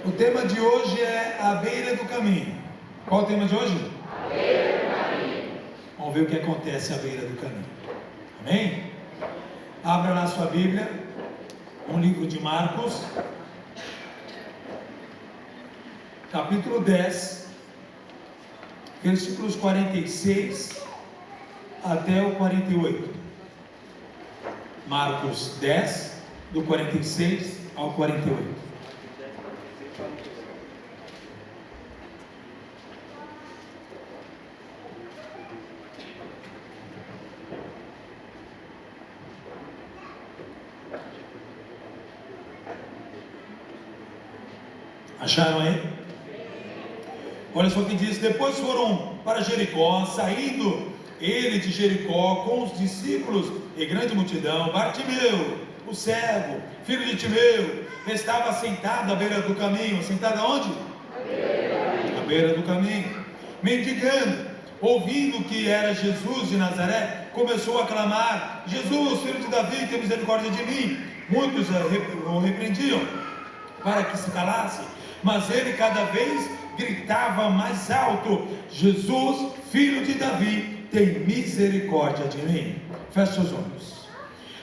O tema de hoje é a beira do caminho. Qual o tema de hoje? A beira do caminho. Vamos ver o que acontece à beira do caminho. Amém? Abra na sua Bíblia, um livro de Marcos, capítulo 10, versículos 46 até o 48. Marcos 10, do 46 ao 48. Acharam aí? Olha só o que diz: depois foram para Jericó, saindo ele de Jericó com os discípulos e grande multidão. Bartimeu, o cego, filho de Timeu, estava sentado à beira do caminho. Sentado aonde? À beira do caminho, mendigando. Ouvindo que era Jesus de Nazaré, começou a clamar: Jesus, filho de Davi, tem misericórdia de mim. Muitos o repreendiam para que se calasse, mas ele cada vez gritava mais alto: Jesus, filho de Davi, tem misericórdia de mim. Feche seus olhos.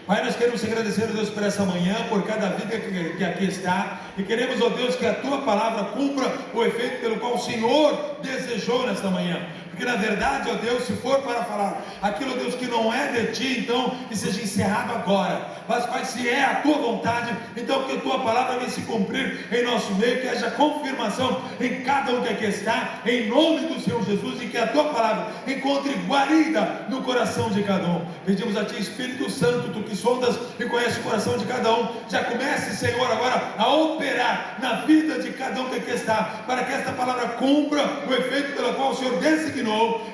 Pai, nós queremos agradecer a Deus por essa manhã, por cada vida que aqui está, e queremos, ó Deus, que a Tua palavra cumpra o efeito pelo qual o Senhor desejou nesta manhã. Porque na verdade, ó Deus, se for para falar aquilo, ó Deus, que não é de Ti, então que seja encerrado agora. Mas Pai, se é a Tua vontade, então que a Tua palavra venha se cumprir em nosso meio, que haja confirmação em cada um que aqui está, em nome do Senhor Jesus, e que a Tua palavra encontre guarida no coração de cada um. Pedimos a Ti, Espírito Santo, Tu que sondas e conhece o coração de cada um, já comece, Senhor, agora a operar na vida de cada um que aqui está, para que esta palavra cumpra o efeito pelo qual o Senhor designou,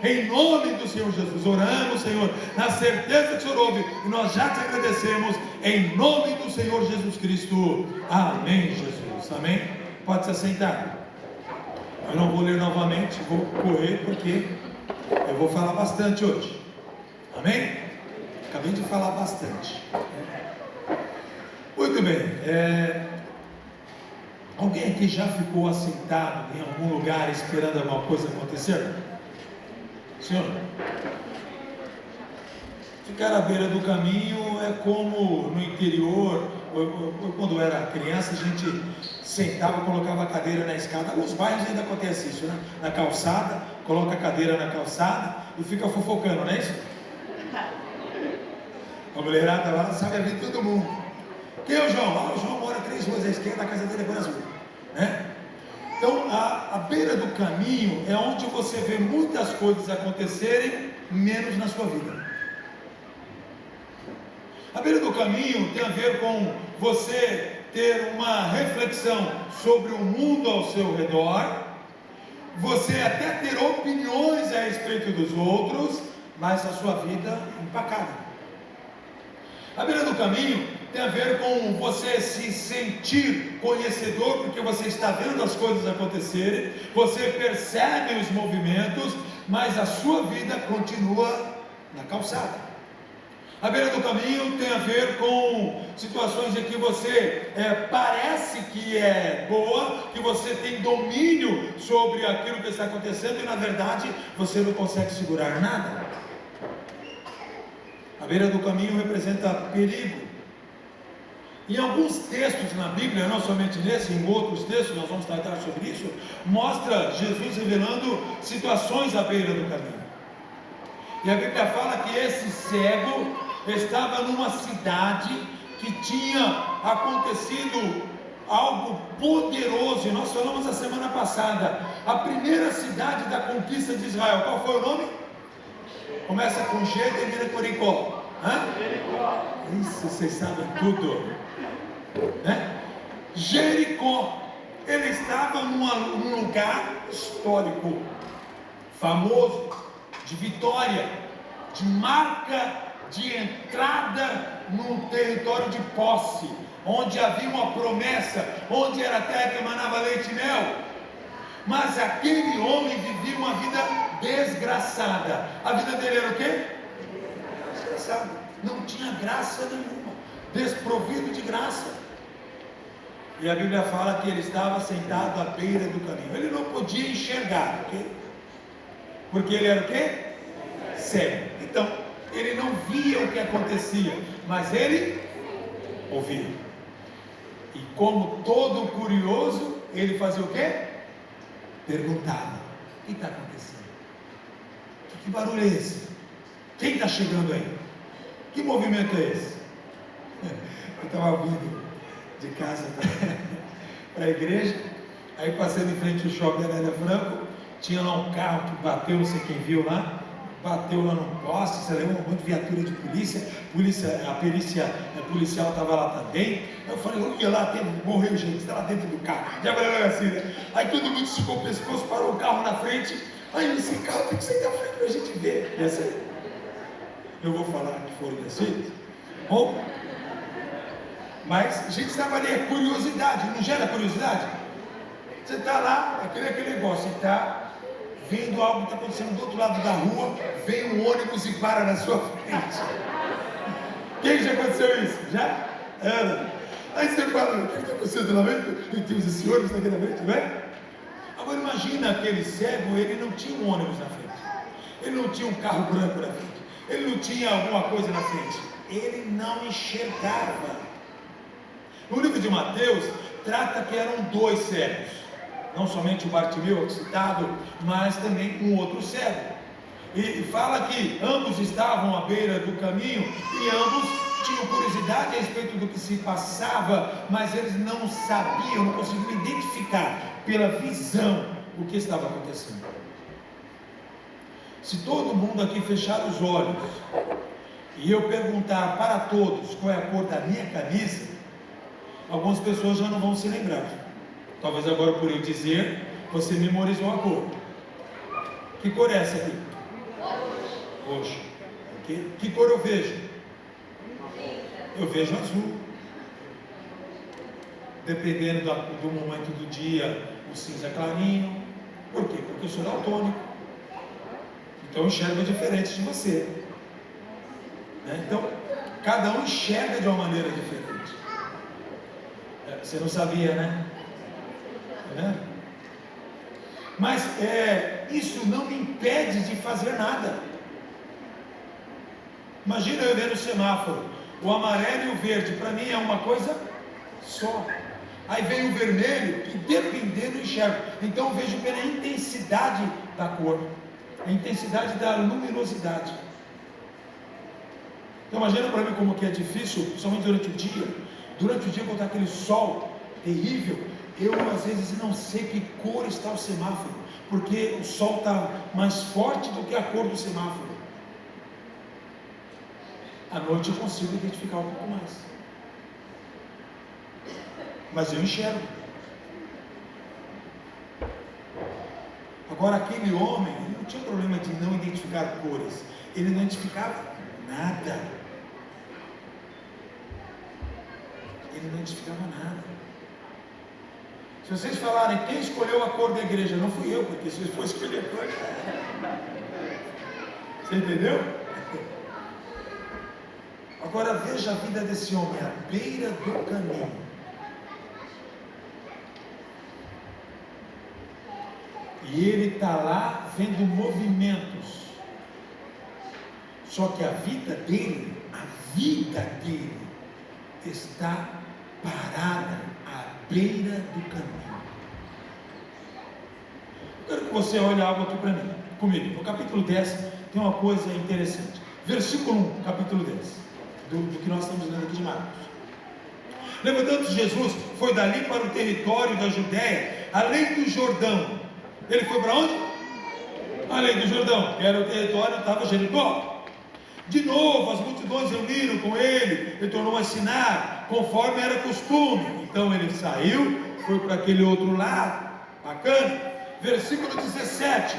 em nome do Senhor Jesus. Oramos, Senhor, na certeza que o Senhor ouve, e nós já te agradecemos, em nome do Senhor Jesus Cristo. Amém, Jesus. Amém? Pode se assentar. Eu não vou ler novamente, vou correr porque eu vou falar bastante hoje. Amém? Acabei de falar bastante. Muito bem. Alguém aqui já ficou assentado em algum lugar esperando alguma coisa acontecer? Senhor? Ficar à beira do caminho é como no interior. Quando eu era criança, a gente sentava, colocava a cadeira na escada. Alguns bairros ainda acontece isso, né? Na calçada, coloca a cadeira na calçada e fica fofocando, não é isso? A mulherada lá sabe a vida de todo mundo. Quem é o João? O João mora 3 ruas à esquerda, a casa dele é por azul, né? Então, a beira do caminho é onde você vê muitas coisas acontecerem, menos na sua vida. A beira do caminho tem a ver com você ter uma reflexão sobre o mundo ao seu redor, você até ter opiniões a respeito dos outros, mas a sua vida empacada. A beira do caminho tem a ver com você se sentir conhecedor, porque você está vendo as coisas acontecerem, você percebe os movimentos, mas a sua vida continua na calçada. A beira do caminho tem a ver com situações em que você parece que é boa, que você tem domínio sobre aquilo que está acontecendo, e na verdade você não consegue segurar nada. A beira do caminho representa perigo. Em alguns textos na Bíblia, não somente nesse, em outros textos nós vamos tratar sobre isso, mostra Jesus revelando situações à beira do caminho. E a Bíblia fala que esse cego estava numa cidade que tinha acontecido algo poderoso, e nós falamos a semana passada, a primeira cidade da conquista de Israel. Qual foi o nome? Começa com G e termina com Jericó. Isso, vocês sabem tudo, né? Jericó. Ele estava num lugar histórico, famoso, de vitória, de marca de entrada num território de posse, onde havia uma promessa, onde era terra que emanava leite e mel. Mas aquele homem vivia uma vida desgraçada. A vida dele era o quê? Desgraçada. Não tinha graça nenhuma, desprovido de graça. E a Bíblia fala que ele estava sentado à beira do caminho. Ele não podia enxergar, ok? Porque ele era o quê? Cego. Então, ele não via o que acontecia, mas ele ouvia. E como todo curioso, ele fazia o quê? Perguntava: o que está acontecendo? Que barulho é esse? Quem está chegando aí? Que movimento é esse? Eu estava vindo de casa para a igreja, aí passando em frente ao shopping Arélia Franco, tinha lá um carro que bateu, não sei quem viu lá, bateu lá num poste, você lembra, um monte de viatura de polícia, a perícia policial estava lá também. Eu falei: eu ia lá, morreu gente, está lá dentro do carro, já vai assim, né? Aí todo mundo esticou o pescoço, parou o carro na frente, aí esse carro tem que sair da frente para a gente ver. E assim, eu vou falar que foram descidos, bom, mas a gente estava ali, é curiosidade, não gera curiosidade? Você está lá, aquele negócio, você está vendo algo que está acontecendo do outro lado da rua, vem um ônibus e para na sua frente. Quem já aconteceu isso? Já? Ana. Aí você fala: o que está acontecendo lá dentro? E tem esse ônibus aqui na frente, não é? Agora imagina aquele cego, ele não tinha um ônibus na frente, ele não tinha um carro branco na frente, ele não tinha alguma coisa na frente, ele não enxergava. No livro de Mateus, trata que eram 2 cegos, não somente o Bartimeu citado, mas também um outro cego. E fala que ambos estavam à beira do caminho e ambos tinham curiosidade a respeito do que se passava, mas eles não sabiam, não conseguiam identificar pela visão o que estava acontecendo. Se todo mundo aqui fechar os olhos e eu perguntar para todos qual é a cor da minha camisa, algumas pessoas já não vão se lembrar. Talvez agora, por eu dizer, você memorizou a cor. Que cor é essa aqui? Roxo. Okay. Que cor eu vejo? Eu vejo azul. Dependendo do momento do dia, o cinza clarinho. Por quê? Porque eu sou daltônico. Então eu enxergo diferente de você. Né? Então, cada um enxerga de uma maneira diferente. Você não sabia, né? Tá vendo? Mas isso não me impede de fazer nada. Imagina eu ver o semáforo, o amarelo e o verde, para mim é uma coisa só. Aí vem o vermelho, que dependendo eu enxergo. Então eu vejo pela intensidade da cor, a intensidade da luminosidade. Então imagina para mim como que é difícil, principalmente durante o dia. Durante o dia, quando está aquele sol terrível, eu às vezes não sei que cor está o semáforo, porque o sol está mais forte do que a cor do semáforo. À noite eu consigo identificar um pouco mais, mas eu enxergo. Agora aquele homem, ele não tinha problema de não identificar cores, ele não identificava nada. Ele não identificava nada. Se vocês falarem quem escolheu a cor da igreja, não fui eu, porque se for escolher a cor, você entendeu? Agora veja a vida desse homem à beira do caminho. E ele está lá vendo movimentos. Só que a vida dele está parada à beira do caminho. Eu quero que você olhe algo aqui para mim, comigo. No capítulo 10 tem uma coisa interessante. Versículo 1, capítulo 10, do que nós estamos lendo aqui de Marcos. Levantando-se Jesus, foi dali para o território da Judéia, além do Jordão. Ele foi para onde? Além do Jordão, que era o território, estava Jericó. De novo as multidões reuniram com ele, ele tornou a ensinar, conforme era costume. Então ele saiu, foi para aquele outro lado, bacana. Versículo 17,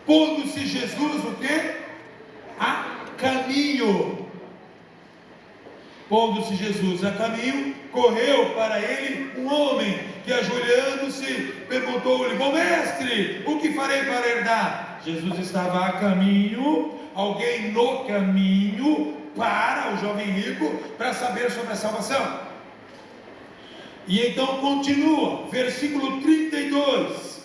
pondo-se Jesus o quê? A caminho. Pondo-se Jesus a caminho, correu para ele um homem, que ajoelhando-se, perguntou-lhe: bom mestre, o que farei para herdar? Jesus estava a caminho, alguém no caminho, para o jovem rico, para saber sobre a salvação. E então continua, versículo 32.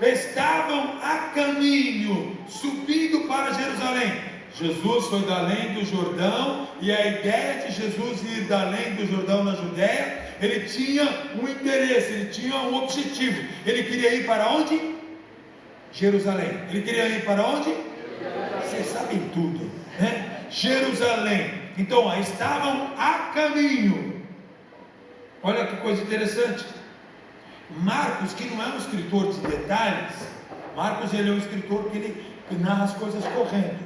Estavam a caminho, subindo para Jerusalém. Jesus foi da além do Jordão, e a ideia de Jesus ir da além do Jordão na Judéia, ele tinha um interesse, ele tinha um objetivo. Ele queria ir para onde? Jerusalém. Ele queria ir para onde? Vocês sabem tudo, né? Jerusalém. Então, estavam a caminho. Olha que coisa interessante. Marcos, que não é um escritor de detalhes, Marcos ele é um escritor que narra as coisas correndo.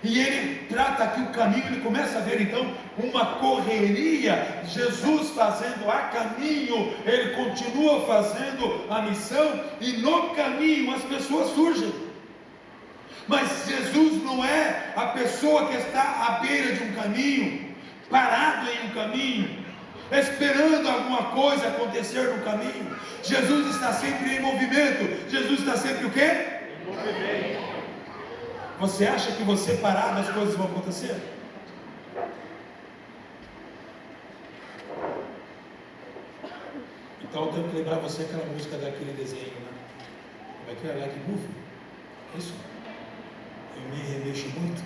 E ele trata aqui o caminho, ele começa a ver então uma correria, Jesus fazendo a caminho, ele continua fazendo a missão, e no caminho as pessoas surgem. Mas Jesus não é a pessoa que está à beira de um caminho, parado em um caminho, esperando alguma coisa acontecer no caminho. Jesus está sempre em movimento. Jesus está sempre o quê? Em movimento. Você acha que você parado as coisas vão acontecer? Então eu tenho que lembrar você aquela música daquele desenho, né? Como é que é? Like Movie? É isso? Eu me remexo muito.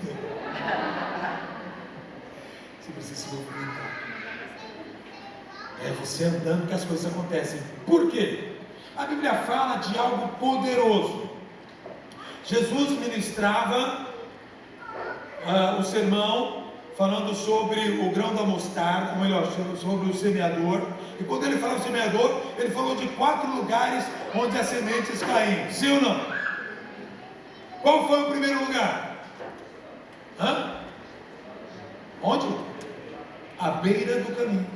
Você precisa se movimentar. É você andando que as coisas acontecem. Por quê? A Bíblia fala de algo poderoso. Jesus ministrava o sermão falando sobre o grão da mostarda, ou melhor, sobre o semeador. E quando ele falava semeador, ele falou de 4 lugares onde as sementes caíam. Sim ou não? Qual foi o primeiro lugar? Onde? À beira do caminho.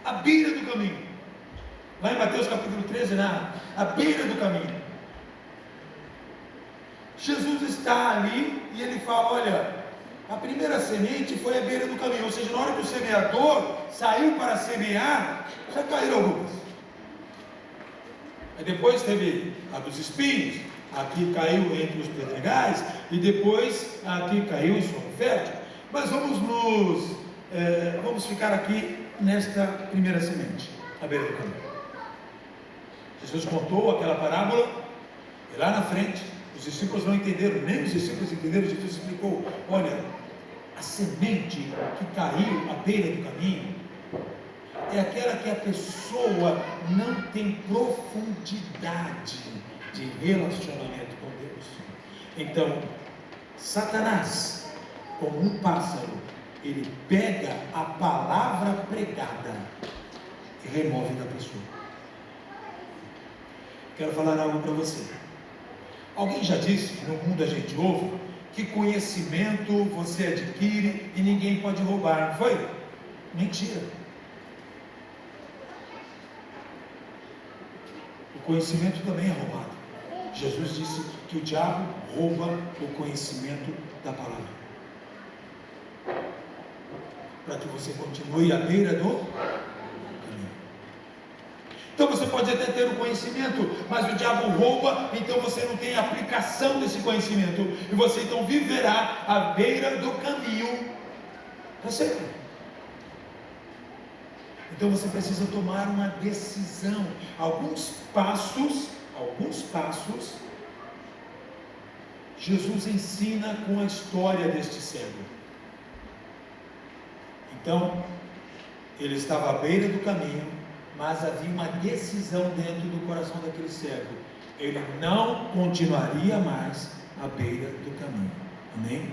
À beira do caminho. Lá em Mateus capítulo 13, à beira do caminho. Jesus está ali e ele fala: olha, a primeira semente foi à beira do caminho. Ou seja, na hora que o semeador saiu para semear, já caíram algumas. Aí depois teve a dos espinhos, aqui caiu entre os pedregais, e depois aqui caiu em solo fértil. Mas vamos ficar aqui nesta primeira semente, à beira do caminho. Jesus contou aquela parábola, e lá na frente, os discípulos não entenderam, nem os discípulos entenderam. Jesus explicou: olha, a semente que caiu à beira do caminho é aquela que a pessoa não tem profundidade de relacionamento com Deus. Então, Satanás, como um pássaro, ele pega a palavra pregada e remove da pessoa. Quero falar algo para você. Alguém já disse que no mundo a gente ouve que conhecimento você adquire e ninguém pode roubar, não foi? Mentira. O conhecimento também é roubado. Jesus disse que o diabo rouba o conhecimento da palavra, para que você continue à beira do caminho. Então você pode até ter o conhecimento, mas o diabo rouba, então você não tem aplicação desse conhecimento, e você então viverá à beira do caminho para sempre. Então você precisa tomar uma decisão. Alguns passos, Jesus ensina com a história deste cego. Então, ele estava à beira do caminho, mas havia uma decisão dentro do coração daquele cego. Ele não continuaria mais à beira do caminho. Amém?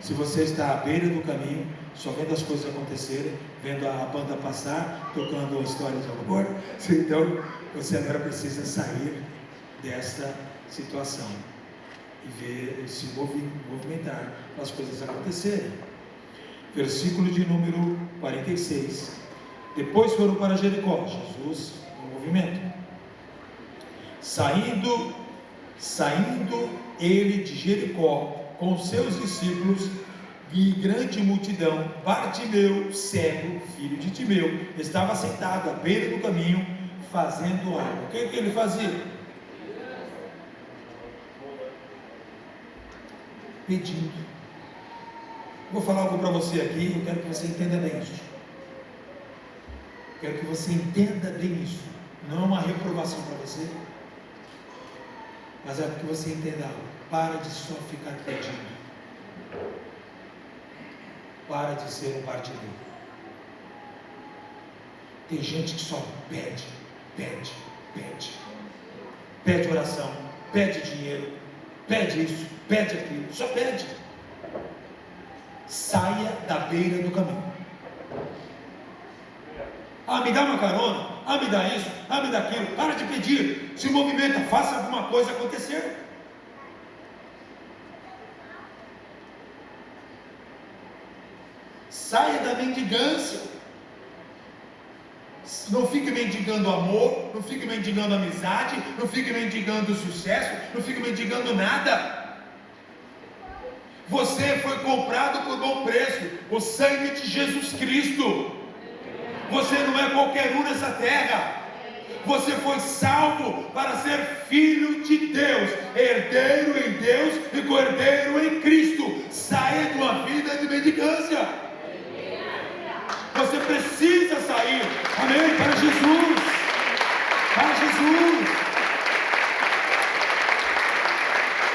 Se você está à beira do caminho, só vendo as coisas acontecerem, vendo a banda passar, tocando histórias de amor, então você agora precisa sair desta situação e ver, se movimentar para as coisas acontecerem. Versículo de número 46. Depois foram para Jericó. Jesus em movimento. Saindo ele de Jericó com seus discípulos e grande multidão, Bartimeu, cego, filho de Timeu, estava sentado à beira do caminho, fazendo algo. O que ele fazia? Pedindo. Vou falar algo para você aqui, eu quero que você entenda bem isso. Quero que você entenda bem isso. Não é uma reprovação para você, mas é que você entenda algo. Para de só ficar pedindo. Para de ser um partideiro. Tem gente que só pede. Pede oração, pede dinheiro, pede isso, pede aquilo, só pede. Saia da beira do caminho. Ah, me dá uma carona, ah, me dá isso, ah, me dá aquilo. Para de pedir, se movimenta, faça alguma coisa acontecer. Saia da mendigância. Não fique mendigando amor, não fique mendigando amizade, não fique mendigando sucesso, não fique mendigando nada. Você foi comprado por bom preço, o sangue de Jesus Cristo. Você não é qualquer um nessa terra. Você foi salvo para ser filho de Deus, herdeiro em Deus e co-herdeiro em Cristo. Saia de uma vida de mendicância. Você precisa sair, amém, para Jesus, para Jesus.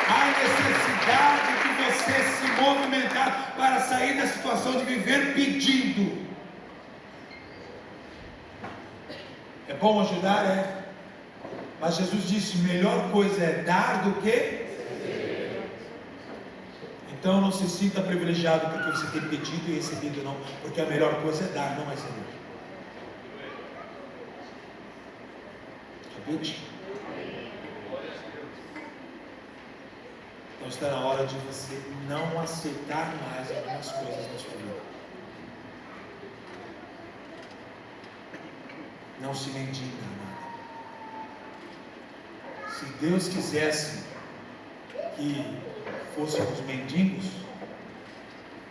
Há necessidade de você se movimentar para sair da situação de viver pedindo. É bom ajudar, é, mas Jesus disse, melhor coisa é dar do que... Então não se sinta privilegiado porque você tem pedido e recebido, não, porque a melhor coisa é dar, não é receber. Capite? Então está na hora de você não aceitar mais algumas coisas na sua vida. Não se mendiga nada. Se Deus quisesse que fôssemos mendigos,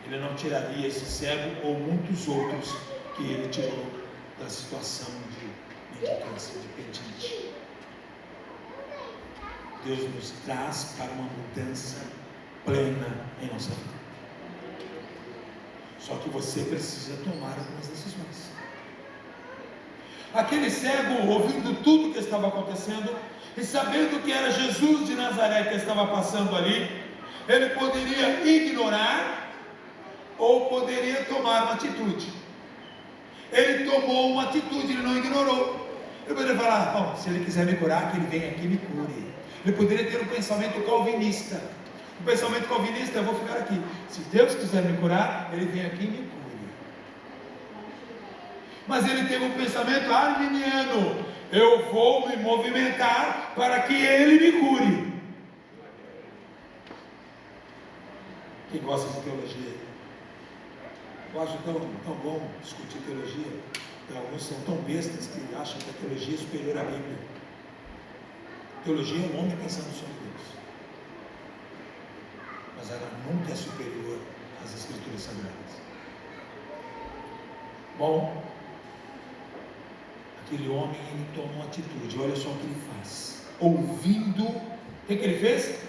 Ele não tiraria esse cego ou muitos outros que Ele tirou da situação de mendicância, de pedinte. Deus nos traz para uma mudança plena em nossa vida. Só que você precisa tomar algumas decisões. Aquele cego, ouvindo tudo que estava acontecendo e sabendo que era Jesus de Nazaré que estava passando ali, ele poderia ignorar ou poderia tomar uma atitude. Ele tomou uma atitude, ele não ignorou. Ele poderia falar, bom, se ele quiser me curar, que ele venha aqui e me cure. Ele poderia ter um pensamento calvinista. O pensamento calvinista, eu vou ficar aqui. Se Deus quiser me curar, ele vem aqui e me cure. Mas ele teve um pensamento arminiano. Eu vou me movimentar para que ele me cure. Quem gosta de teologia? Eu acho tão bom discutir teologia. Alguns são tão bestas que acham que a teologia é superior à Bíblia. Teologia é um homem pensando sobre Deus, mas ela nunca é superior às Escrituras Sagradas. Bom, aquele homem, ele toma uma atitude. Olha só o que ele faz. Ouvindo, o que ele fez?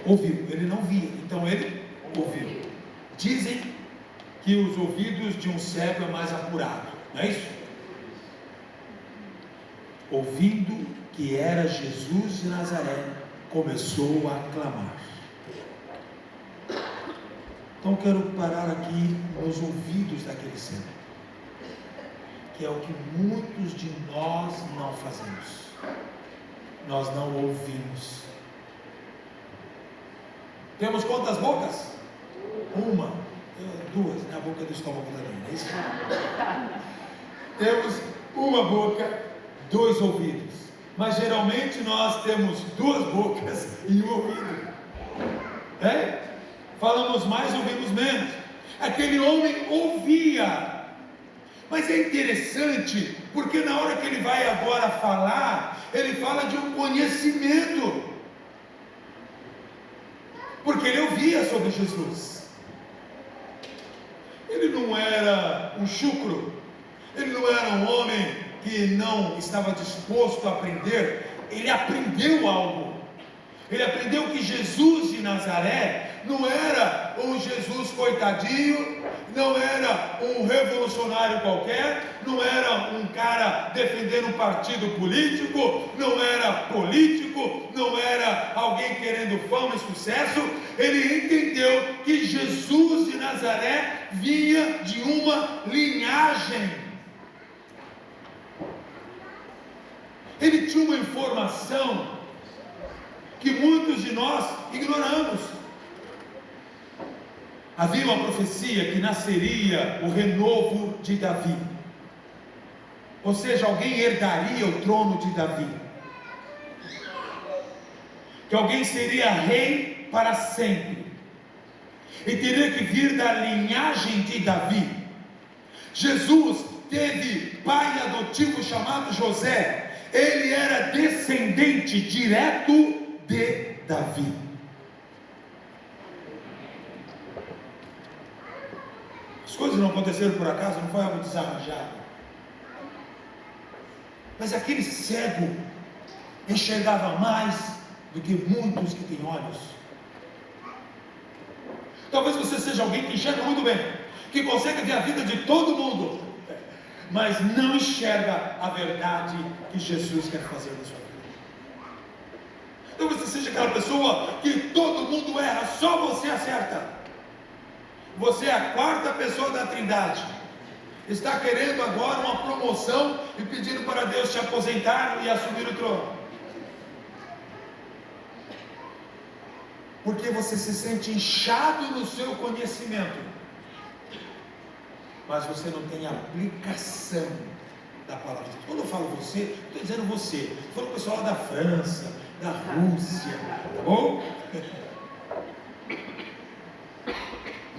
Ouviu. Ele não via, então ele ouviu. Dizem que os ouvidos de um cego é mais apurado, não é isso? Ouvindo que era Jesus de Nazaré, começou a clamar. Então quero parar aqui nos ouvidos daquele cego, que é o que muitos de nós não fazemos. Nós não ouvimos. Temos quantas bocas? Uma, duas, na boca do estômago também, não é isso? Temos uma boca, dois ouvidos. Mas geralmente nós temos duas bocas e um ouvido. Falamos mais, ouvimos menos. Aquele homem ouvia. Mas é interessante, porque na hora que ele vai agora falar, ele fala de um conhecimento. Porque ele ouvia sobre Jesus. Ele não era um chucro. Ele não era um homem que não estava disposto a aprender. Ele aprendeu algo. Ele aprendeu que Jesus de Nazaré não era um Jesus coitadinho, não era um revolucionário qualquer, não era um cara defendendo um partido político, não era político, não era alguém querendo fama e sucesso. Ele entendeu que Jesus de Nazaré vinha de uma linhagem. Ele tinha uma informação que muitos de nós ignoramos. Havia uma profecia que nasceria o renovo de Davi, ou seja, alguém herdaria o trono de Davi, que alguém seria rei para sempre, e teria que vir da linhagem de Davi. Jesus teve pai adotivo chamado José, ele era descendente direto de Davi. As coisas não aconteceram por acaso, não foi algo desarranjado. Mas aquele cego enxergava mais do que muitos que têm olhos. Talvez você seja alguém que enxerga muito bem, que consegue ver a vida de todo mundo, mas não enxerga a verdade que Jesus quer fazer na sua vida. Talvez você seja aquela pessoa que todo mundo erra, só você acerta. Você é a quarta pessoa da Trindade, está querendo agora uma promoção e pedindo para Deus te aposentar e assumir o trono, porque você se sente inchado no seu conhecimento, mas você não tem aplicação da palavra de Deus. Quando eu falo você, estou dizendo você, estou falando o pessoal lá da França, da Rússia, tá bom?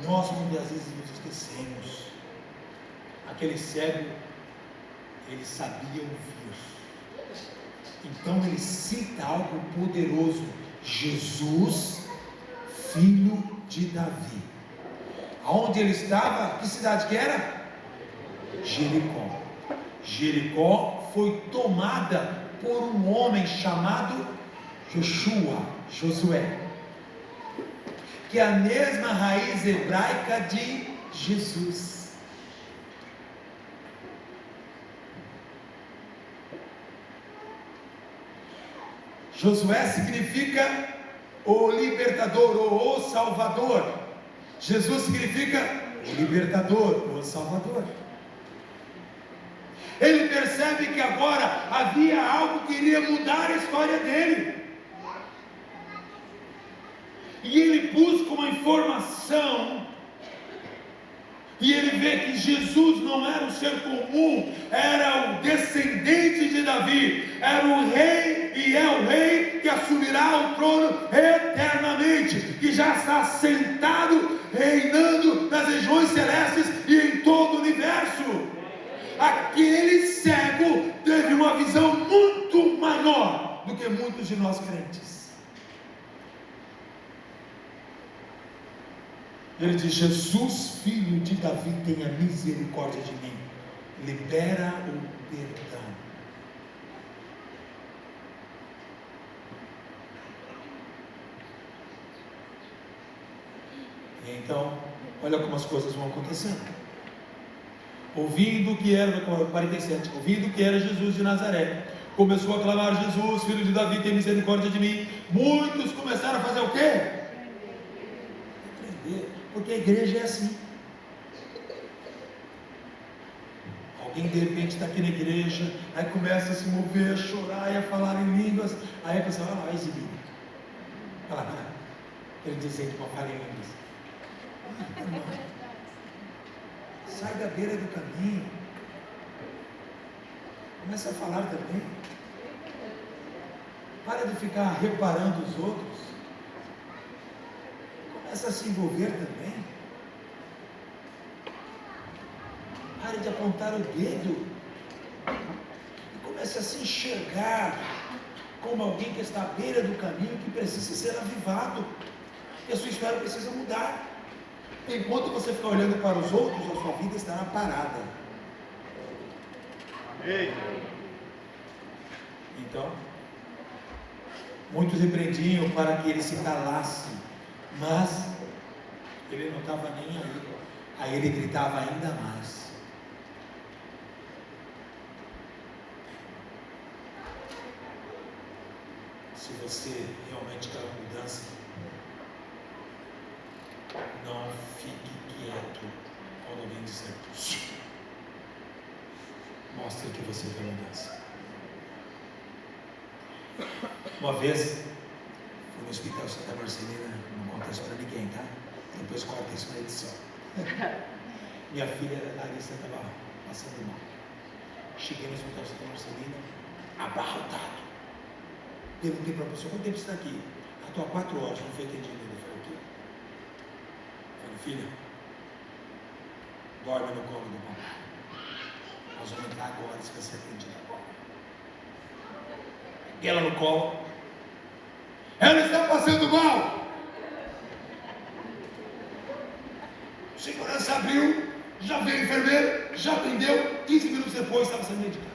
Nós muitas vezes nos esquecemos. Aquele cego, ele sabia ouvir, então ele cita algo poderoso: Jesus, filho de Davi. Aonde ele estava? Que cidade que era? Jericó. Jericó foi tomada por um homem chamado Josué, que é a mesma raiz hebraica de Jesus. Josué significa o libertador ou o salvador. Jesus significa o libertador, o salvador. Ele percebe que agora havia algo que iria mudar a história dele, e ele busca uma informação, e ele vê que Jesus não era um ser comum, era o descendente de Davi, era o rei, e é o rei que assumirá o trono eternamente, que já está sentado, reinando nas regiões celestes e em todo o universo. Aquele cego teve uma visão muito maior do que muitos de nós crentes. Ele diz: Jesus, filho de Davi, tenha misericórdia de mim, libera o perdão. E então, olha como as coisas vão acontecendo. Ouvindo que era, 47, ouvindo que era Jesus de Nazaré, começou a clamar: Jesus, filho de Davi, tem misericórdia de mim. Muitos começaram a fazer o quê? Aprender, porque a igreja é assim. Alguém de repente está aqui na igreja, aí começa a se mover, a chorar e a falar em línguas, aí a pessoa vai exibir. Olha lá, ele dizer que fala em línguas. Sai da beira do caminho, começa a falar também. Para de ficar reparando os outros, começa a se envolver também. Pare de apontar o dedo e comece a se enxergar como alguém que está à beira do caminho, que precisa ser avivado, e a sua história precisa mudar. Enquanto você ficar olhando para os outros, a sua vida estará parada. Amém. Então, muitos repreendiam para que ele se calasse, mas ele não estava nem aí. Aí ele gritava ainda mais. Se você realmente quer uma mudança, não fique quieto quando alguém disser. Mostre que você quer mudança. Uma vez, fui no Hospital Santa Marcelina, não conta isso para ninguém, tá? Depois corta isso na edição. Minha filha Larissa estava passando mal. Cheguei no Hospital Santa Marcelina, abarrotado. Perguntei para a pessoa: quanto tempo você está aqui? Estou há 4 horas, não foi atendido. Ele falou: o quê? Falei: filha, dorme no colo do papai. Nós vamos entrar agora, se você atendida agora. Peguei ela no colo. Ela está passando mal. O segurança abriu, já veio o enfermeiro, já atendeu. 15 minutos depois estava sendo medicado.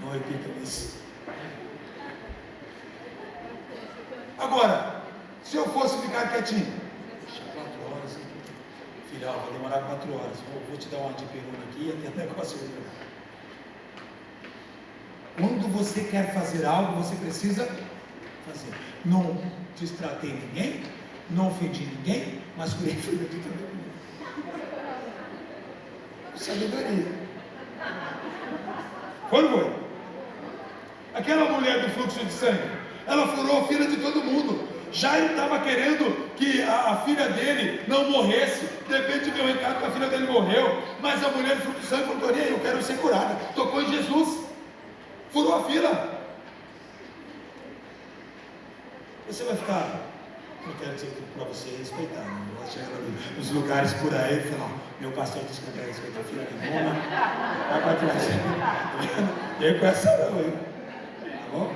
Não repitam isso. Agora, se eu fosse ficar quietinho, 4 horas, filha, vai demorar 4 horas. Vou te dar uma de peruna aqui e até negócio de. Quando você quer fazer algo, você precisa fazer. Não distratei ninguém, não ofendi ninguém, mas curei filho de todo mundo. Sabedoria. Quando foi? Aquela mulher do fluxo de sangue, ela furou a fila de todo mundo. Jairo estava querendo que a filha dele não morresse. De repente veio o recado que a filha dele morreu. Mas a mulher do fluxo de sangue falou: eu quero ser curada. Tocou em Jesus. Furou a fila. Você vai ficar, não quero dizer para você respeitar, não vou chegar nos lugares por aí e falar: meu pastor disse que eu quero respeitar a filha de Roma, vai para trás. Eu com essa não, hein? Tá bom?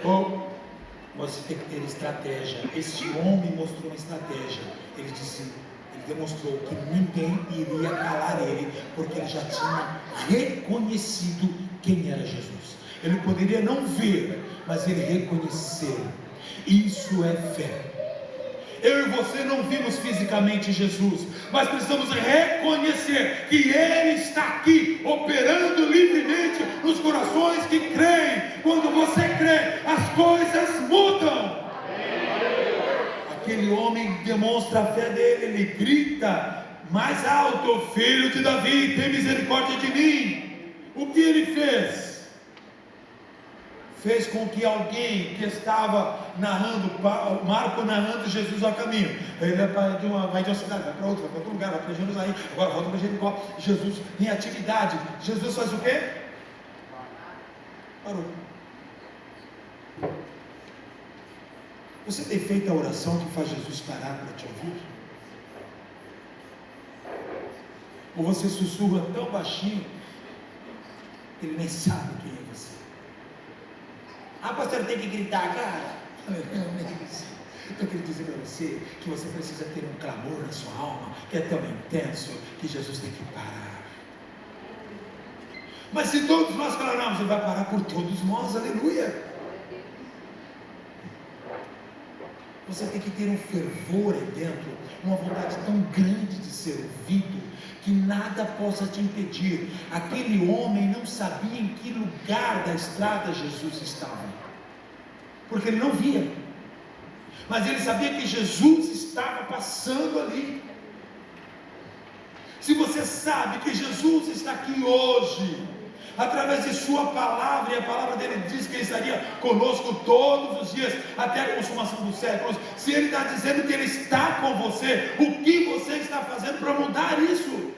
Bom, você tem que ter estratégia. Esse homem mostrou uma estratégia. Ele demonstrou que ninguém iria calar ele, porque ele já tinha reconhecido quem era Jesus. Ele poderia não ver, mas ele reconheceu. Isso é fé. Eu e você não vimos fisicamente Jesus, mas precisamos reconhecer que Ele está aqui, operando livremente nos corações que creem. Quando você crê, as coisas mudam. Aquele homem demonstra a fé dele, ele grita mais alto: filho de Davi, tem misericórdia de mim. O que ele fez? Fez com que alguém que estava narrando, Marco narrando Jesus ao caminho, ele vai de uma cidade, vai para outra, vai para outro lugar, vai para Jerusalém, agora volta para Jericó. Jesus em atividade. Jesus faz o quê? Parou. Você tem feito a oração que faz Jesus parar para te ouvir? Ou você sussurra tão baixinho que ele nem sabe quem é você? Ah, pastor, tem que gritar, cara. Eu quero dizer para você que você precisa ter um clamor na sua alma que é tão intenso que Jesus tem que parar. Mas se todos nós clamamos, ele vai parar por todos nós, aleluia. Você tem que ter um fervor aí dentro, uma vontade tão grande de ser ouvido, que nada possa te impedir. Aquele homem não sabia em que lugar da estrada Jesus estava, porque ele não via, mas ele sabia que Jesus estava passando ali. Se você sabe que Jesus está aqui hoje, através de sua palavra, e a palavra dele diz que ele estaria conosco todos os dias, até a consumação dos séculos. Se ele está dizendo que ele está com você, o que você está fazendo para mudar isso?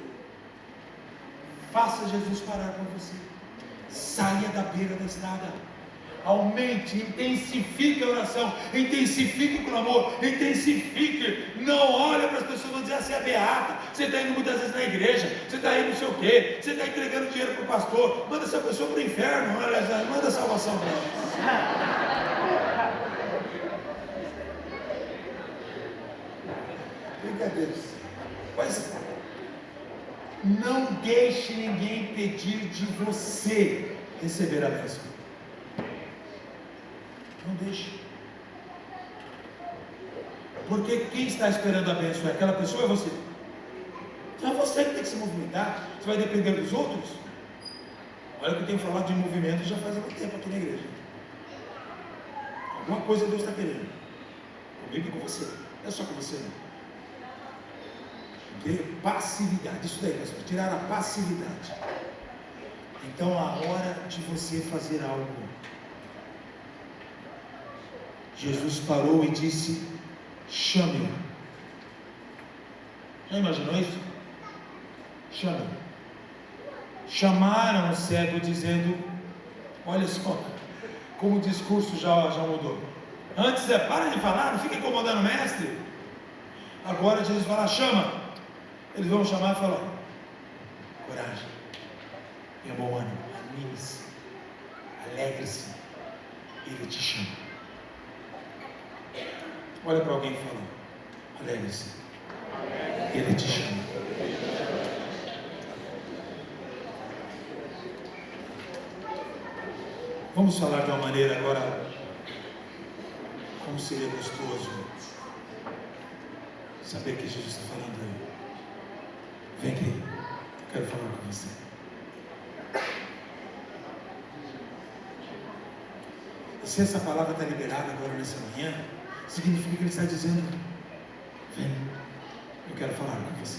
Faça Jesus parar com você. Saia da beira da estrada. Aumente, intensifique a oração, intensifique o clamor, intensifique. Não olha para as pessoas e não dizer assim: é beata, você está indo muitas vezes na igreja, você está indo não sei o quê, você está entregando dinheiro para o pastor. Manda essa pessoa para o inferno, manda salvação para ela. Brincadeira. Mas não deixe ninguém impedir de você receber a bênção. Não deixe. Porque quem está esperando a bênção é aquela pessoa ou é você? Então é você que tem que se movimentar. Você vai depender dos outros? Olha que eu tenho falado de movimento já faz algum tempo aqui na igreja. Alguma coisa Deus está querendo. Comigo e com você. Não é só com você não. Porque passividade, isso daí, pessoal, tirar a passividade. Então a hora de você fazer algo. Jesus parou e disse: chame-o. Já imaginou isso? Chame-o. Chamaram o cego dizendo: olha só, como o discurso já mudou. Antes para de falar, não fica incomodando o mestre. Agora Jesus fala: chama. Eles vão chamar e falar: coragem, tenha bom ânimo, anime-se, alegre-se, Ele te chama. Olha para alguém e fala: alegre-se, Ele te chama. Vamos falar de uma maneira agora, como seria gostoso saber que Jesus está falando aí. Vem aqui, eu quero falar com você. E se essa palavra está liberada agora nessa manhã, significa que Ele está dizendo: vem, eu quero falar com você.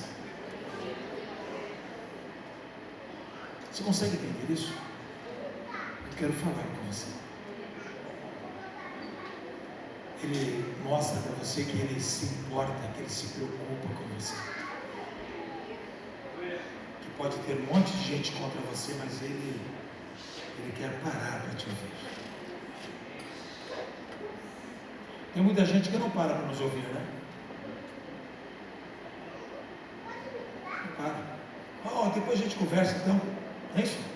Você consegue entender isso? Eu quero falar com você. Ele mostra para você que Ele se importa, que Ele se preocupa com você. Que pode ter um monte de gente contra você, mas Ele quer parar para te ouvir. Tem muita gente que não para nos ouvir, né? Não para. Depois a gente conversa então. É isso?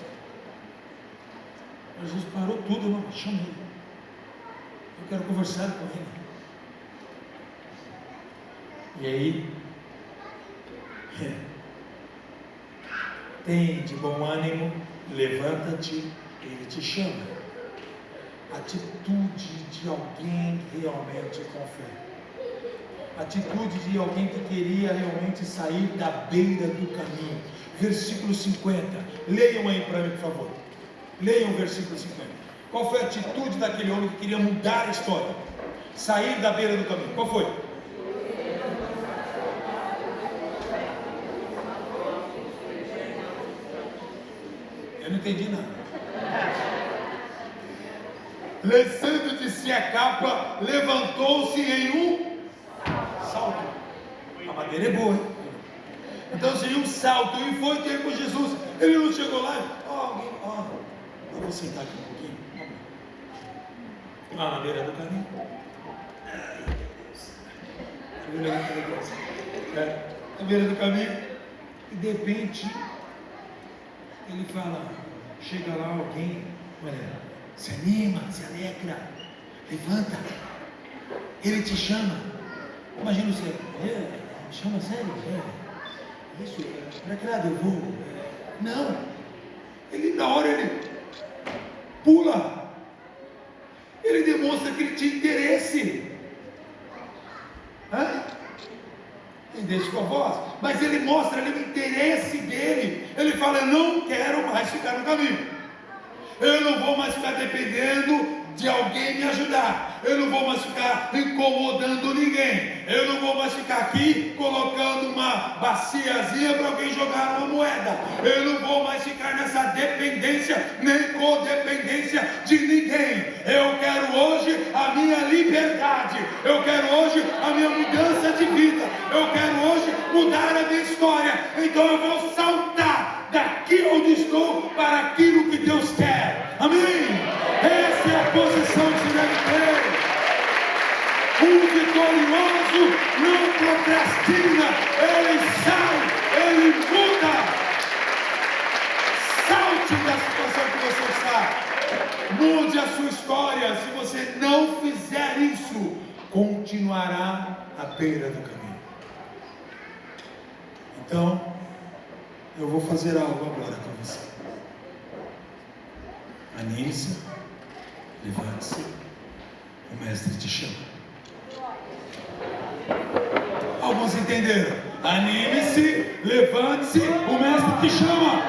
Jesus parou tudo, não, chama Ele. Eu quero conversar com Ele. E aí, tem de bom ânimo, levanta-te, Ele te chama. Atitude de alguém realmente com fé. Atitude de alguém que queria realmente sair da beira do caminho. Versículo 50. Leiam aí para mim, por favor. Leiam o versículo 50. Qual foi a atitude daquele homem que queria mudar a história? Sair da beira do caminho. Qual foi? Eu não entendi nada. Lançando de si a capa, levantou-se em um salto. A madeira é boa, hein? Então, em um salto, e foi ter com Jesus. Ele não chegou lá eu vou sentar aqui um pouquinho. Na beira do caminho. Na beira do caminho. E de repente, ele fala, chega lá alguém, olha, se anima, se alegra, levanta, Ele te chama. Imagina você, me chama sério? Isso, para que lado eu vou? Não, ele na hora ele pula, ele demonstra que ele tinha interesse. Ele deixa com a voz, mas ele mostra ali o interesse dele. Ele fala: eu não quero mais ficar no caminho, eu não vou mais ficar dependendo de alguém me ajudar, eu não vou mais ficar incomodando ninguém, eu não vou mais ficar aqui colocando uma baciazinha para alguém jogar uma moeda, eu não vou mais ficar nessa dependência nem codependência de ninguém. Eu quero hoje a minha liberdade, eu quero hoje a minha mudança de vida, eu quero hoje mudar a minha história. Então eu vou saltar daqui onde estou para aquilo que Deus quer. Amém? Essa é a posição que você deve ter. Um vitorioso não procrastina, ele sai, ele muda. Salte da situação que você está, mude a sua história. Se você não fizer isso, continuará à beira do caminho. Então, eu vou fazer algo agora com você. Anime-se, levante-se, o mestre te chama. Quantos entenderam? Anime-se, levante-se, o mestre te chama.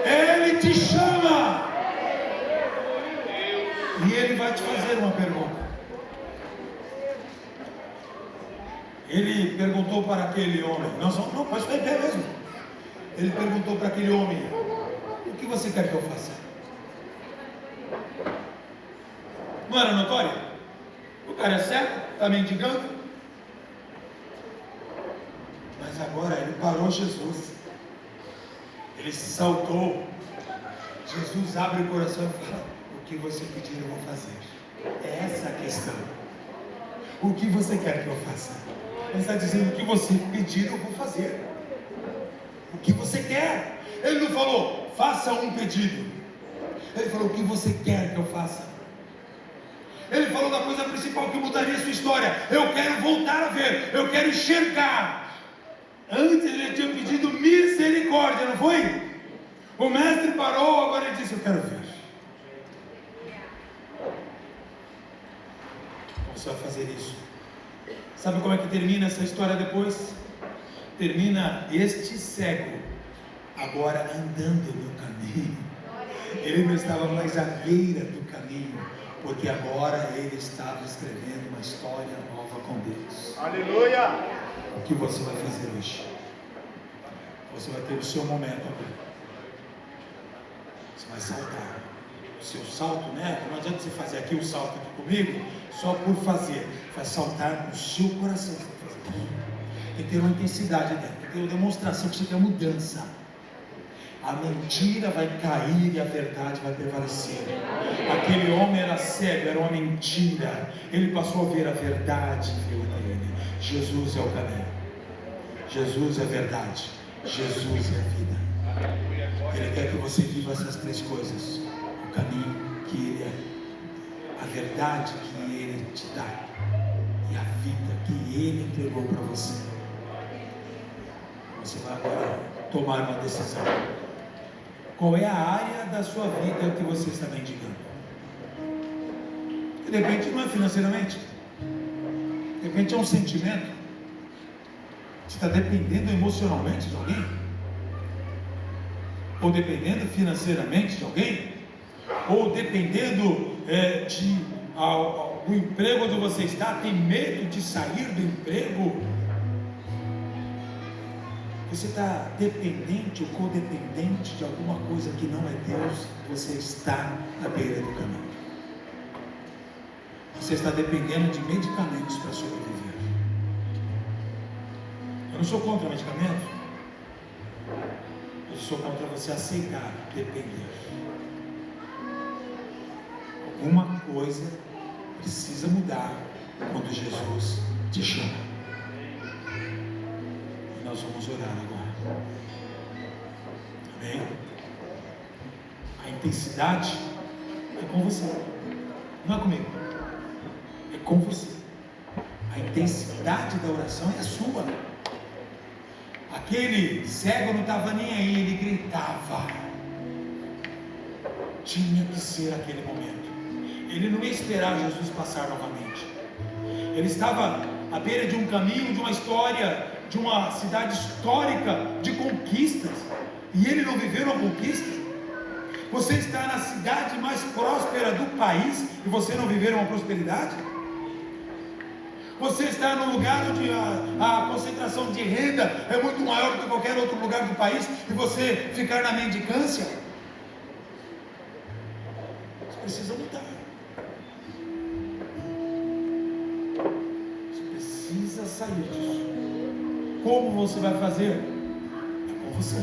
Ele te chama. E ele vai te fazer uma pergunta. Ele perguntou para aquele homem, não, pode ficar em pé mesmo. Ele perguntou para aquele homem: o que você quer que eu faça? Não era notório? O cara é cego, está mendigando. Mas agora ele parou Jesus. Ele se saltou. Jesus abre o coração e fala: o que você pedir eu vou fazer. É essa a questão. O que você quer que eu faça? Ele está dizendo: o que você pedir eu vou fazer. O que você quer? Ele não falou: faça um pedido. Ele falou: o que você quer que eu faça? Ele falou da coisa principal que mudaria a sua história. Eu quero voltar a ver, eu quero enxergar. Antes ele tinha pedido misericórdia, não foi? O mestre parou, agora ele disse: eu quero ver. Você vai fazer isso. Sabe como é que termina essa história depois? Termina este cego agora andando no caminho. Ele não estava mais à beira do caminho, porque agora ele estava escrevendo uma história nova com Deus. Aleluia! O que você vai fazer hoje? Você vai ter o seu momento agora. Você vai saltar. O seu salto, né? Não adianta você fazer aqui o salto aqui comigo, só por fazer. Vai saltar no seu coração. Tem que ter uma intensidade dentro, tem que ter uma demonstração que você quer mudança. A mentira vai cair e a verdade vai prevalecer. Aquele homem era cego, era uma mentira. Ele passou a ver a verdade e viu nele. Jesus é o caminho. Jesus é a verdade. Jesus é a vida. Ele quer que você viva essas três coisas: o caminho que Ele é, a verdade que Ele te dá e a vida que Ele entregou para você. Você vai agora tomar uma decisão. Qual é a área da sua vida que você está mendigando? De repente não é financeiramente, de repente é um sentimento. Você está dependendo emocionalmente de alguém? Ou dependendo financeiramente de alguém? Ou dependendo do emprego onde você está, tem medo de sair do emprego? Você está dependente ou codependente de alguma coisa que não é Deus? Você está à beira do caminho. Você está dependendo de medicamentos para sobreviver. Eu não sou contra medicamentos. Eu sou contra você aceitar depender. Alguma coisa precisa mudar quando Jesus te chama. E nós vamos orar agora. Amém? A intensidade é com você, não é comigo, é com você. A intensidade da oração é a sua. Aquele cego não estava nem aí, ele gritava. Tinha que ser aquele momento. Ele não ia esperar Jesus passar novamente. Ele estava à beira de um caminho, de uma história, de uma cidade histórica de conquistas, e ele não viveu uma conquista. Você está na cidade mais próspera do país e você não viveu uma prosperidade? Você está no lugar onde a concentração de renda é muito maior do que qualquer outro lugar do país e você ficar na mendicância? Você precisa mudar. Você precisa sair disso. Como você vai fazer? É com você.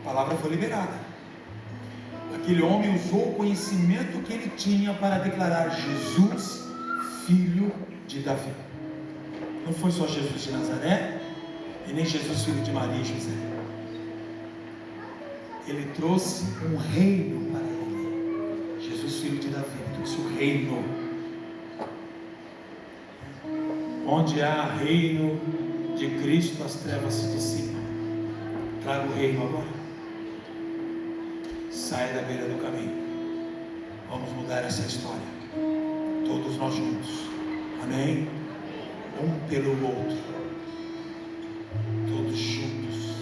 A palavra foi liberada. Aquele homem usou o conhecimento que ele tinha para declarar: Jesus, filho de Davi. Não foi só Jesus de Nazaré, e nem Jesus filho de Maria e José. Ele trouxe um reino para ele. Jesus filho de Davi trouxe o reino. Onde há reino de Cristo, as trevas se dissipam. Traga o reino agora. Saia da beira do caminho. Vamos mudar essa história. Todos nós juntos. Amém? um pelo outro, todos juntos.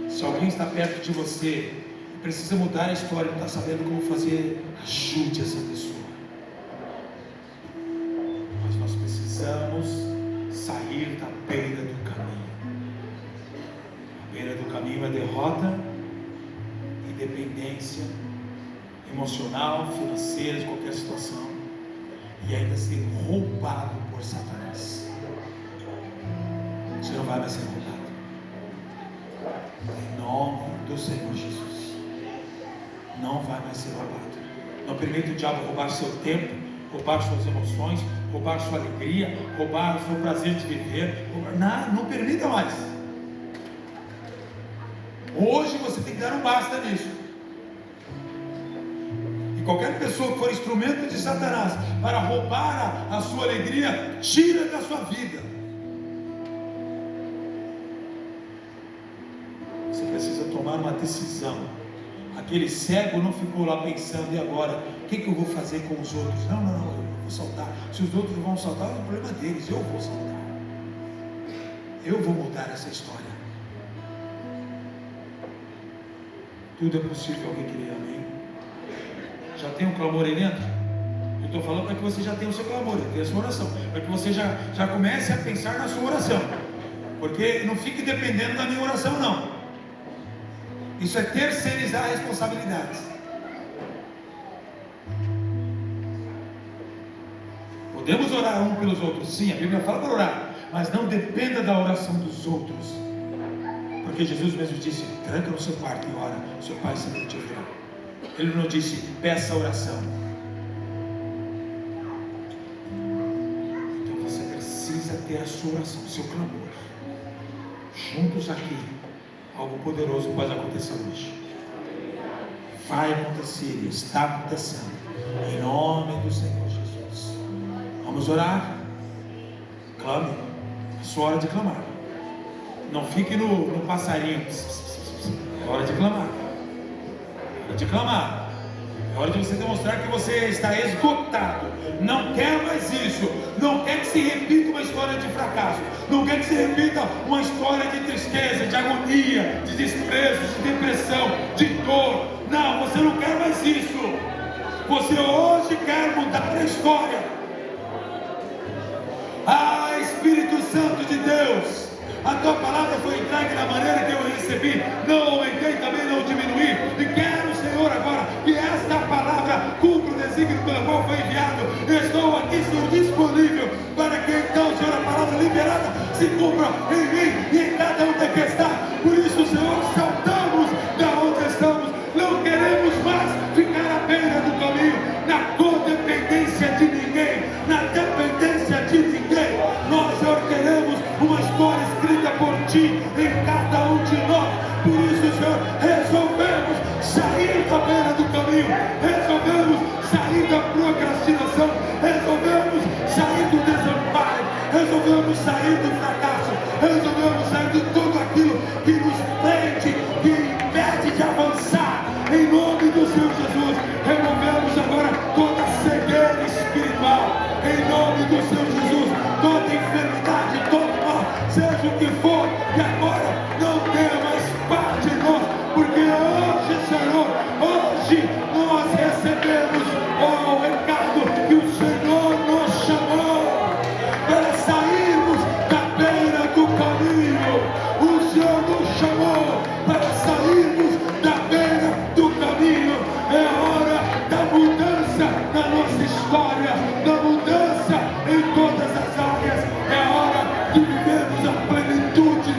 Se alguém está perto de você e precisa mudar a história, não está sabendo como fazer, ajude essa pessoa. Mas nós precisamos sair da beira do caminho. A beira do caminho é derrota e dependência emocional, financeira, de qualquer situação, e ainda ser roubado por Satanás. Você não vai mais ser roubado. Em nome do Senhor Jesus, não vai mais ser roubado. Não permita o diabo roubar seu tempo, roubar suas emoções, roubar sua alegria, roubar o seu prazer de viver. Não permita mais. Hoje você tem que dar um basta nisso. E qualquer pessoa que for instrumento de Satanás para roubar a sua alegria, tira da sua vida. Você precisa tomar uma decisão. Aquele cego não ficou lá pensando, e agora? O que eu vou fazer com os outros? Não, eu vou saltar. Se os outros vão saltar, é o problema deles. Eu vou saltar. Eu vou mudar essa história. Tudo é possível, alguém queria, amém? Já tem um clamor aí dentro? Eu estou falando para que você já tenha o seu clamor, tenha a sua oração, para que você já comece a pensar na sua oração, porque não fique dependendo da minha oração, não. Isso é terceirizar a responsabilidade. Podemos orar um pelos outros, sim, a Bíblia fala para orar, mas não dependa da oração dos outros, porque Jesus mesmo disse: tranca no seu quarto e ora, seu Pai sempre te ouvirá. Ele não disse: peça a oração. Então você precisa ter a sua oração, o seu clamor. Juntos aqui, algo poderoso pode acontecer hoje. Vai acontecer e está acontecendo, em nome do Senhor Jesus. Vamos orar. Clame, é sua hora de clamar. Não fique no passarinho. É hora de clamar. É hora de clamar. É hora de você demonstrar que você está esgotado. Não quer mais isso. Não quer que se repita uma história de fracasso. Não quer que se repita uma história de tristeza, de agonia, de desprezo, de depressão, de dor. Não, você não quer mais isso. Você hoje quer mudar a história. Ah, Espírito Santo de Deus, a tua palavra foi entregue da maneira que eu recebi. Não aumentei, também não diminuí. E quero, Senhor, agora que esta palavra cumpra o desígnio pelo qual foi enviado. Estou aqui, Senhor, disponível para que então, Senhor, a palavra liberada se cumpra em mim e em cada um que está. Por isso, Senhor, saltamos da onde estamos. Não queremos mais ficar à beira do caminho, na codependência de ninguém, na dependência de ninguém. Nós, Senhor, queremos uma história escrita por Ti em cada um de nós. Por isso, Senhor, resolvemos sair da beira do caminho, resolvemos sair da procrastinação, resolvemos sair do desamparo, resolvemos sair do fracasso, resolvemos sair de tudo aquilo que nos prende, que impede de avançar. Em nome do Senhor Jesus, removemos agora toda cegueira espiritual. Em nome do Senhor Jesus, toda enfermidade, todo mal, seja o que for, e agora não tenha mais parte em nós, porque hoje, Senhor, hoje nós recebemos o recado que o Senhor nos chamou para sairmos da beira do caminho. O Senhor nos chamou para sairmos da beira do caminho. É hora da mudança na nossa história, da mudança em todas as áreas. É hora de vivermos a plenitude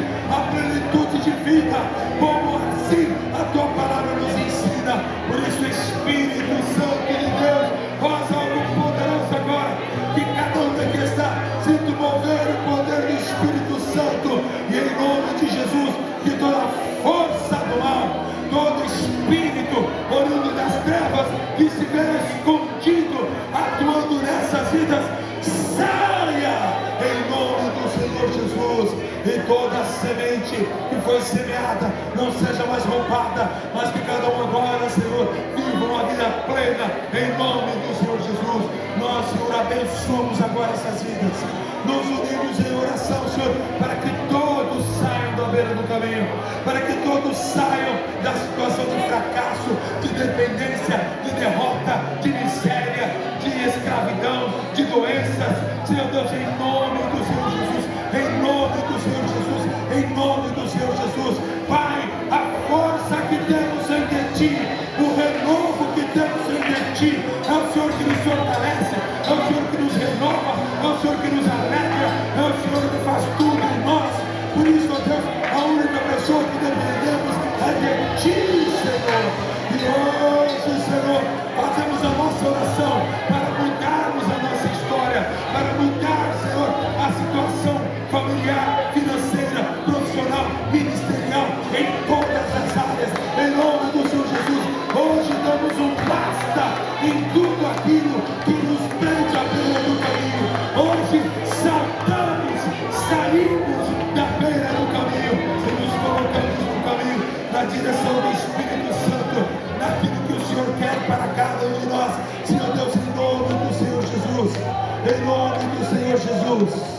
de vida, como assim a tua palavra nos ensina. Por isso, Espírito Santo de Deus, faz algo poderoso agora, que cada um que está sinta mover o poder do Espírito Santo, e em nome de Jesus, que toda força do mal, todo espírito oriundo das trevas que estiver escondido, atuando nessas vidas, saia em nome do Senhor Jesus. E toda semente que foi semeada não seja mais roubada, mas que cada um agora, Senhor, viva uma vida plena em nome do Senhor Jesus. Nós, Senhor, abençoamos agora essas vidas. nos unimos em oração, Senhor, para que todos saiam da beira do caminho, para que todos saiam da situação de fracasso, de dependência, de derrota, de miséria, de escravidão, de doenças. Senhor Deus, em nome do Senhor Jesus, em nome do Senhor Jesus, em nome do Senhor Jesus, Pai, a força que temos em Ti, o renovo que temos em Ti, é o Senhor que nos fortalece, é o Senhor que nos renova, é o Senhor que nos alegra, é o Senhor que faz tudo em nós. Por isso, ó Deus, a única pessoa que dependemos é de Ti, Senhor. E hoje, Senhor, fazemos a nossa oração para mudarmos a nossa história, para mudar, Senhor, a situação familiar, financeira, profissional, ministerial, em todas as áreas, em nome do Senhor Jesus. Hoje damos um basta em tudo aquilo que nos prende à beira do caminho. Hoje saltamos, saímos da beira do caminho e nos colocamos no caminho, na direção do Espírito Santo, naquilo que o Senhor quer para cada um de nós. Senhor Deus, em nome do Senhor Jesus, em nome do Senhor Jesus.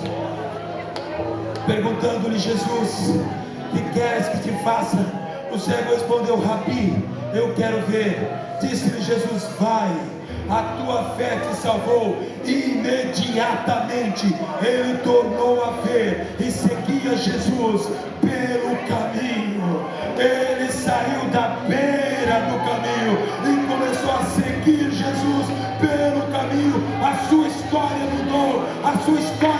Perguntando-lhe Jesus: que queres que te faça? O cego respondeu: Rabi, eu quero ver. Disse-lhe Jesus: vai, a tua fé te salvou. Imediatamente ele tornou a ver e seguia Jesus pelo caminho. Ele saiu da beira do caminho e começou a seguir Jesus pelo caminho. A sua história mudou, a sua história